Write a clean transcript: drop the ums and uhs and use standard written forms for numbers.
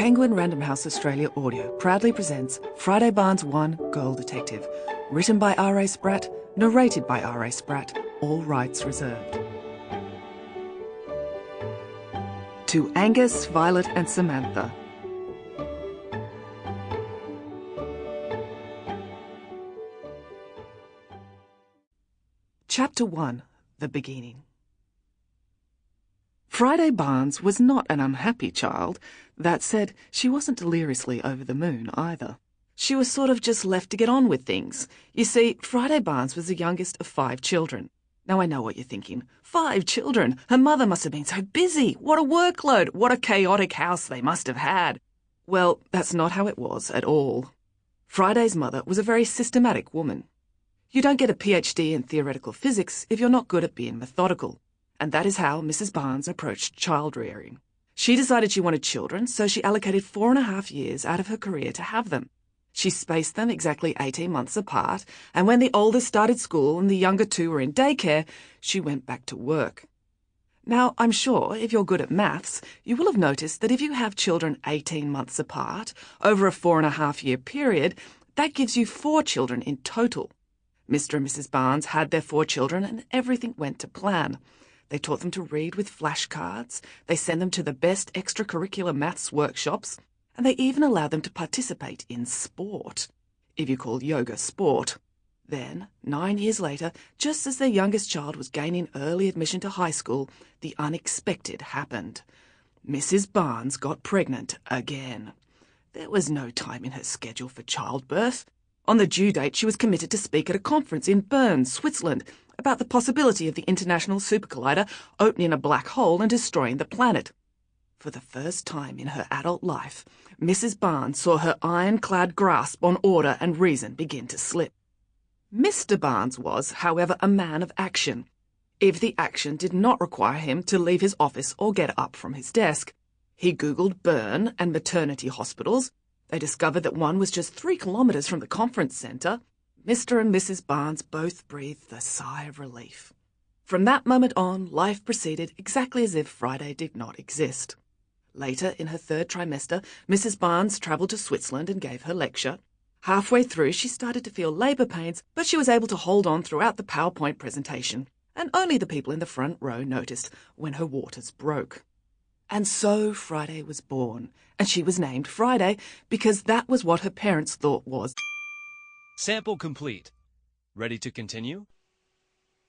Penguin Random House Australia Audio proudly presents Friday Barnes 1 Girl Detective, written by R.A. Spratt, narrated by R.A. Spratt, all rights reserved. To Angus, Violet and Samantha. Chapter 1, The Beginning. Friday Barnes was not an unhappy child. That said, she wasn't deliriously over the moon either. She was sort of just left to get on with things. You see, Friday Barnes was the youngest of 5 children. Now I know what you're thinking. 5 children? Her mother must have been so busy. What a workload. What a chaotic house they must have had. Well, that's not how it was at all. Friday's mother was a very systematic woman. You don't get a PhD in theoretical physics if you're not good at being methodical. And that is how Mrs. Barnes approached child-rearing. She decided she wanted children, so she allocated 4.5 years out of her career to have them. She spaced them exactly 18 months apart, and when the oldest started school and the younger 2 were in daycare, she went back to work. Now, I'm sure, if you're good at maths, you will have noticed that if you have children 18 months apart, over a 4.5-year period, that gives you 4 children in total. Mr. and Mrs. Barnes had their 4 children, and everything went to plan. They taught them to read with flashcards, they sent them to the best extracurricular maths workshops, and they even allowed them to participate in sport, if you call yoga sport. Then, 9 years later, just as their youngest child was gaining early admission to high school, the unexpected happened. Mrs. Barnes got pregnant again. There was no time in her schedule for childbirth. On the due date, she was committed to speak at a conference in Bern, Switzerland, about the possibility of the International Super Collider opening a black hole and destroying the planet. For the first time in her adult life, Mrs. Barnes saw her ironclad grasp on order and reason begin to slip. Mr. Barnes was, however, a man of action, if the action did not require him to leave his office or get up from his desk. He Googled Bern and maternity hospitals. They discovered that one was just 3 kilometres from the conference centre. Mr. and Mrs. Barnes both breathed a sigh of relief. From that moment on, life proceeded exactly as if Friday did not exist. Later, in her 3rd trimester, Mrs. Barnes travelled to Switzerland and gave her lecture. Halfway through, she started to feel labour pains, but she was able to hold on throughout the PowerPoint presentation, and only the people in the front row noticed when her waters broke. And so Friday was born, and she was named Friday because that was what her parents thought was. Sample complete. Ready to continue?